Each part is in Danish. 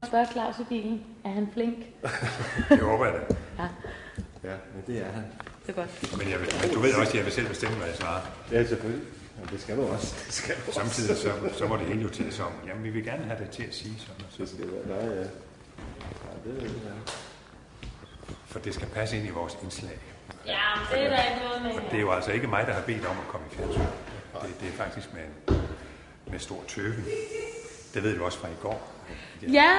spørge Claus i bilen. Er han flink? Det håber jeg da. Ja, men det er han. Det er godt. Men du ved også, at jeg vil selv bestemme, hvad jeg svarer. Ja, selvfølgelig. Ja, det skal du også. Samtidig så må det hele jo til som, jamen vi vil gerne have det til at sige sådan og Det sådan. skal være dig, ja. Ja, det er det. For det skal passe ind i vores indslag. Ja, det er der ikke noget med. Og det er jo altså ikke mig, der har bedt om at komme i fjernsyn. Det er faktisk med stor tøven. Det ved du også fra i går. Ja,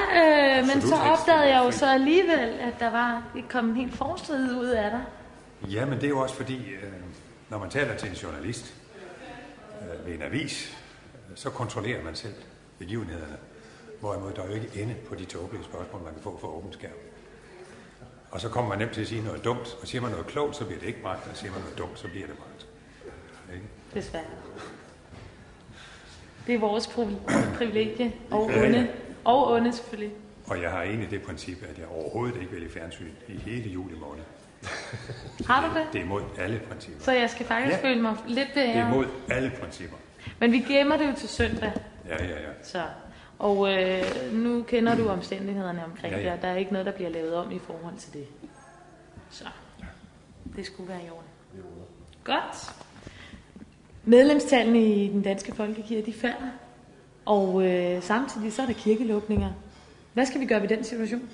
men Absolut så ikke. opdagede jeg jo så alligevel, at der var kommet en helt forstrid ud af dig. Ja, men det er jo også fordi, når man taler til en journalist ved en avis, så kontrollerer man selv begivenhederne. Hvorimod der er jo ikke ende på de tåbelige spørgsmål, man kan få for åben skærm. Og så kommer man nemt til at sige noget dumt, og siger man noget klogt, så bliver det ikke bragt, og siger man noget dumt, så bliver det bragt. Ikke? Desværre. Det er vores privilegie, og Ja, ja. onde. Og onde selvfølgelig. Og jeg har egentlig det princip, at jeg overhovedet ikke vil i fjernsyn i hele juli måned. Har du det? Det er imod alle principper. Så jeg skal faktisk føle mig lidt Det er bedre. imod alle principper. Men vi gemmer det jo til søndag. Ja. Så. Og nu kender du omstændighederne omkring Ja. det, og der er ikke noget, der bliver lavet om i forhold til det. Så det skulle være i orden. Godt. Medlemstallene i den danske folkekirke, de falder. Og samtidig så er der kirkelukninger. Hvad skal vi gøre ved den situation?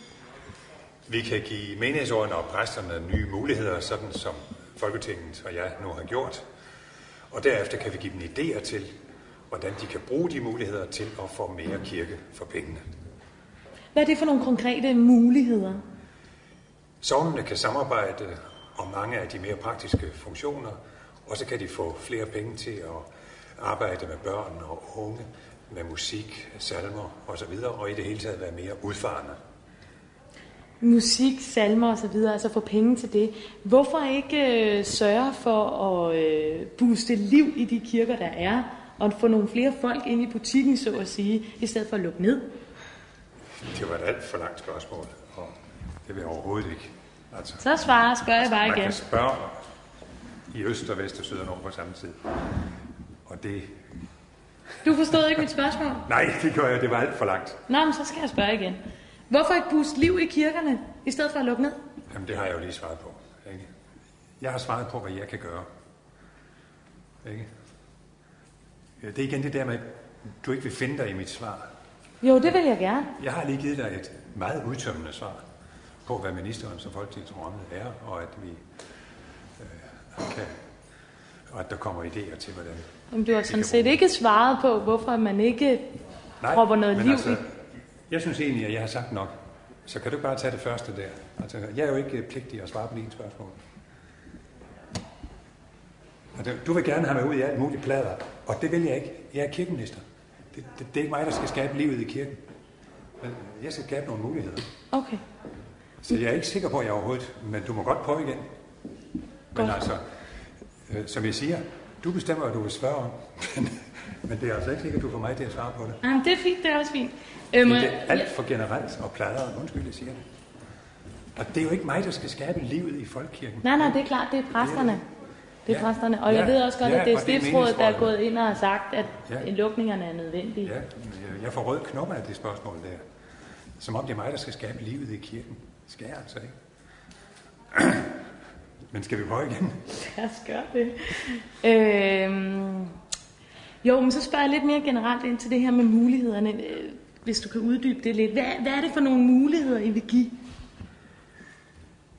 Vi kan give menighedsrådene og præsterne nye muligheder, sådan som Folketinget og jeg nu har gjort. Og derefter kan vi give dem idéer til, hvordan de kan bruge de muligheder til at få mere kirke for pengene. Hvad er det for nogle konkrete muligheder? Sognene kan samarbejde om mange af de mere praktiske funktioner, og så kan de få flere penge til at arbejde med børn og unge, med musik, salmer osv., og i det hele taget være mere udfarende. Musik, salmer og så videre, altså få penge til det. Hvorfor ikke sørge for at booste liv i de kirker, der er, og få nogle flere folk ind i butikken, så at sige, i stedet for at lukke ned? Det var et alt for langt spørgsmål, og det vil jeg overhovedet ikke. Altså, Så spørger jeg bare man igen. kan spørge i øst og vest og syd og nord på samme tid. Og det... Du forstod ikke mit spørgsmål? Nej, det gør jeg. Det var alt for langt. Nå, men så skal jeg spørge igen. Hvorfor ikke booste liv i kirkerne, i stedet for at lukke ned? Jamen, det har jeg jo lige svaret på. Ikke? Jeg har svaret på, hvad jeg kan gøre. Ikke? Det er igen det der med, at du ikke vil finde dig i mit svar. Jo, det vil jeg gerne. Jeg har lige givet dig et meget udtømmende svar på, hvad ministerens og Folketingets rolle er, og at vi kan, og at der kommer idéer til, hvordan... Jamen, du har sådan set ikke svaret på, hvorfor man ikke propper noget liv i. Jeg synes egentlig, at jeg har sagt nok. Så kan du bare tage det første der. Altså, jeg er jo ikke pligtig at svare på dine spørgsmål. Og du vil gerne have mig ud i alt muligt plader, og det vil jeg ikke. Jeg er kirkeminister. Det er ikke mig, der skal skabe livet i kirken. Men jeg skal skabe nogle muligheder. Okay. Så jeg er ikke sikker på, at jeg overhovedet... Men du må godt prøve igen. Men altså, som jeg siger, du bestemmer, hvad du vil spørge om. Men det er altså ikke sikkert, at du får mig til at svare på det. Jamen, det er fint, det er også fint. Det er alt for generelt og pladret. Undskyld, jeg siger det. Og det er jo ikke mig, der skal skabe livet i folkekirken. Nej, det er klart, det er præsterne. Det er præsterne. Og jeg ved også godt, at det er stiftsrådet, der er gået ind og har sagt, at lukningerne er nødvendige. Ja, jeg får rød knopper af det spørgsmål der. Som om det er mig, der skal skabe livet i kirken. Skal jeg altså ikke. Men skal vi prøve igen? Lad os gøre det. Jo, men så spørger jeg lidt mere generelt ind til det her med mulighederne. Hvis du kan uddybe det lidt. Hvad er det for nogle muligheder, I vil give?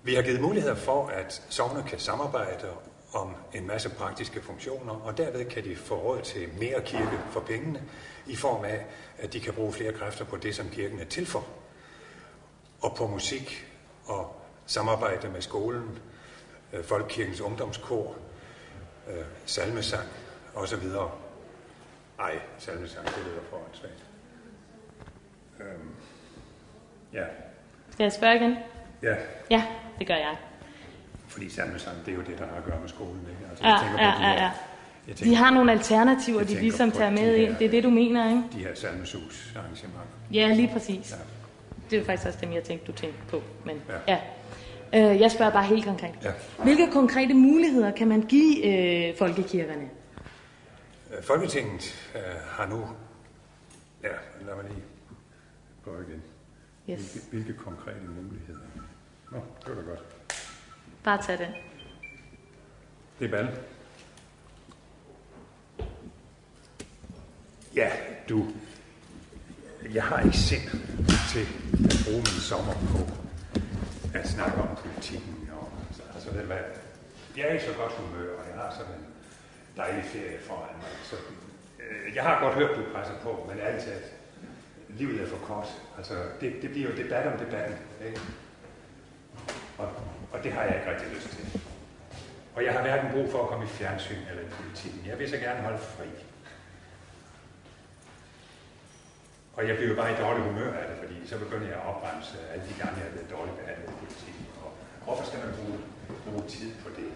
Vi har givet muligheder for, at sogne kan samarbejde om en masse praktiske funktioner, og derved kan de få råd til mere kirke for pengene, i form af, at de kan bruge flere kræfter på det, som kirken er til for. Og på musik og samarbejde med skolen, Folkekirkens ungdomskor, salmesang osv. Ej, salmesang, det lyder for åndssvagt. Ja. Skal jeg spørge igen? Ja. Ja, det gør jeg. Fordi salmesang, det er jo det, der har at gøre med skolen, ikke? Altså, jeg tænker på de her, de har nogle alternativer, de ligesom tager med ind. Det er det, du mener, ikke? De her salmesus-arrangementer. Ja, lige præcis. Ja. Det er faktisk også dem, jeg tænkte, du tænkte på. Men ja. Jeg spørger bare helt konkret. Ja. Hvilke konkrete muligheder kan man give folkekirkerne? Folketinget har nu... Ja, lad mig lige prøve igen. Yes. Hvilke konkrete muligheder? Nå, det var da godt. Bare tag den. Det er Balle. Ja, du. Jeg har ikke sind til at bruge min sommer på at snakke om politikken. Og, altså, ved du hvad? Jeg er i så godt humør, og jeg har sådan en dejlig ferie foran mig. Så, jeg har godt hørt, du presser på, men ærligt talt, livet er for kort. Altså, det bliver jo debat om debatten. Ikke? Og det har jeg ikke rigtig lyst til. Og jeg har hverken brug for at komme i fjernsyn eller i politikken. Jeg vil så gerne holde fri. Og jeg bliver bare i dårlig humør af det, fordi så begynder jeg at opbremse alle de gange, jeg er blevet dårligt behandlet i politikken. Og hvorfor skal man bruge tid på det?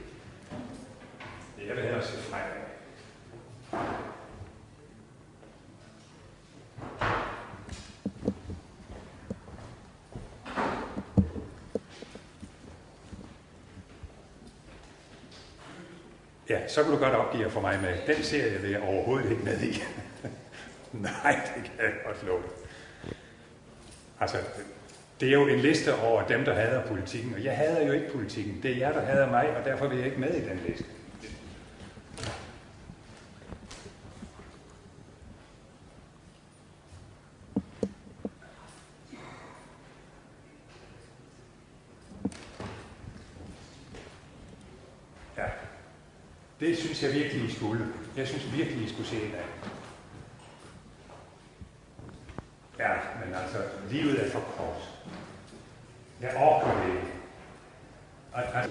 Jeg vil hellere se fremad. Ja, så kan du godt opgive for mig med. Den serie vil jeg overhovedet ikke med i. Nej, det kan jeg godt love dig. Altså, det er jo en liste over dem, der hader politikken, og jeg hader jo ikke politikken. Det er jer, der hader mig, og derfor vil jeg ikke med i den liste. Ja, det synes jeg virkelig, I skulle. Jeg synes virkelig, I skulle se det af. Ja, men altså, livet er for kort. Jeg orker det ikke. Altså,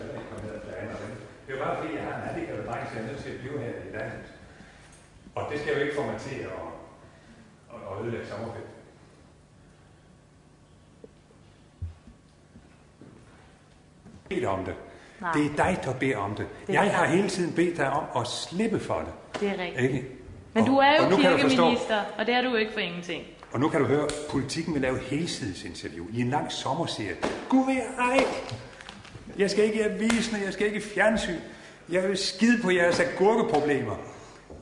det er jo bare fordi, jeg har en handicappet dreng, så jeg er nødt til at blive her i landet. Og det skal jo ikke få mig til at ødelægge sommerferien. Bed om det. Nej. Det er dig, der beder om det. Jeg har hele tiden bedt dig om at slippe for det. Det er rigtigt. Ikke? Men du er jo kirkeminister, og det er du ikke for ingenting. Og nu kan du høre, at politikken vil lave et helsidesinterview i en lang sommerserie. Gud ved ej! Jeg skal ikke i avisen, og jeg skal ikke i fjernsyn. Jeg vil skide på jeres agurkeproblemer.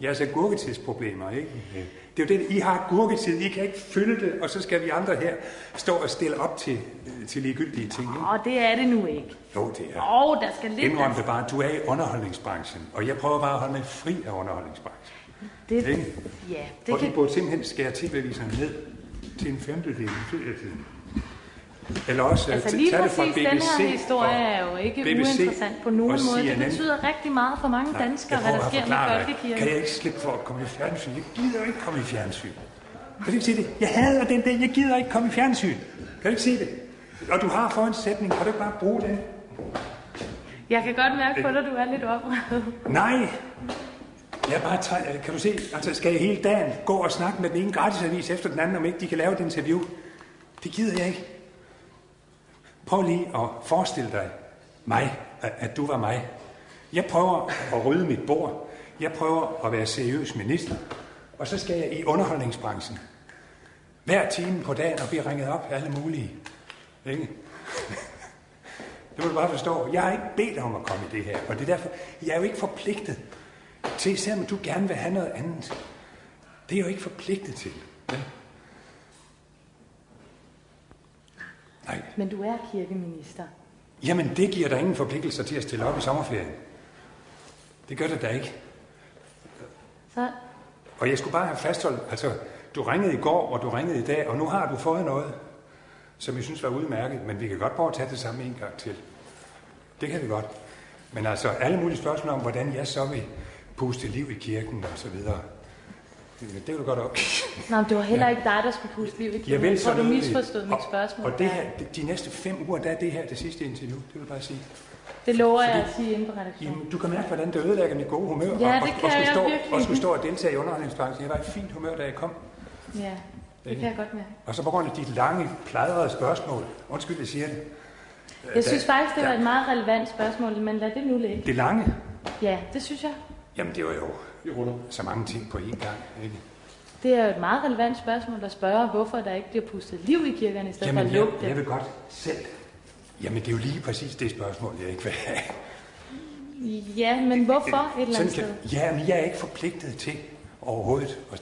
Jeres agurketidsproblemer, ikke? Det er jo det, I har agurketid. I kan ikke fylde det, og så skal vi andre her stå og stille op til ligegyldige ting. Åh, det er det nu ikke. Jo, det er. Der skal lidt... Indrøm det bare, du er i underholdningsbranchen, og jeg prøver bare at holde mig fri af underholdningsbranchen. Det kan... Og I burde simpelthen skære TV-aviserne ned til en femtedel af tiden. Eller også altså lige tage det fra præcis BBC, den her historie er jo ikke uinteressant på nogen måde. CNN. Det betyder rigtig meget for mange danskere, hvad der sker med folkekirken. Kan jeg ikke slippe for at komme i fjernsyn? Jeg gider ikke komme i fjernsyn. Kan du ikke se det? Jeg hader den dag, jeg gider ikke komme i fjernsyn. Kan du ikke se det? Og du har fået en sætning, kan du ikke bare bruge den? Jeg kan godt mærke på dig, du er lidt oprevet. Nej! Jeg bare kan du se, altså skal jeg hele dagen gå og snakke med den ene gratisavis efter den anden, om ikke de kan lave et interview? Det gider jeg ikke. Prøv lige at forestille dig mig, at du var mig. Jeg prøver at rydde mit bord. Jeg prøver at være seriøs minister. Og så skal jeg i underholdningsbranchen. Hver time på dagen og blive ringet op af alle mulige. Ikke? Det må du bare forstå. Jeg har ikke bedt om at komme i det her. Og det er derfor, jeg er jo ikke forpligtet til, selvom du gerne vil have noget andet. Det er jeg jo ikke forpligtet til. Ja? Nej. Men du er kirkeminister. Jamen, det giver dig ingen forpligtelser til at stille op i sommerferien. Det gør det da ikke. Så... Og jeg skulle bare have fastholdt, altså, du ringede i går, og du ringede i dag, og nu har du fået noget, som jeg synes var udmærket, men vi kan godt prøve at tage det samme en gang til. Det kan vi godt. Men altså, alle mulige spørgsmål om, hvordan jeg så vil puste liv i kirken, og så videre. Det vil du godt op. Nå, det var heller ikke dig, der skulle puste liv i kirken. Jeg tror, du misforstod mit spørgsmål. Og det her, de næste 5 uger, der er det her det sidste interview. Det vil jeg bare sige. Det lover jeg at sige inde på redaktionen. Jamen, du kan mærke, hvordan det ødelægger mit gode humør. Ja, det kan jeg virkelig. Og skulle stå og deltage i underholdningsbranchen. Jeg var i fint humør, da jeg kom. Ja, det kan jeg godt mærke. Og så på grund af de lange, plejrede spørgsmål. Undskyld, jeg siger det. Jeg synes faktisk, det var et meget relevant spørgsmål, men lad det nu ligge. Det lange? Ja, det synes jeg. Jamen, det var jo så mange ting på én gang, ikke? Det er jo et meget relevant spørgsmål at spørge, hvorfor der ikke bliver pustet liv i kirkerne, i stedet for at lukke det. Jeg vil godt selv. Jamen, det er jo lige præcis det spørgsmål, jeg ikke vil have. Ja, men hvorfor et eller andet sted? Ja, men jeg er ikke forpligtet til overhovedet at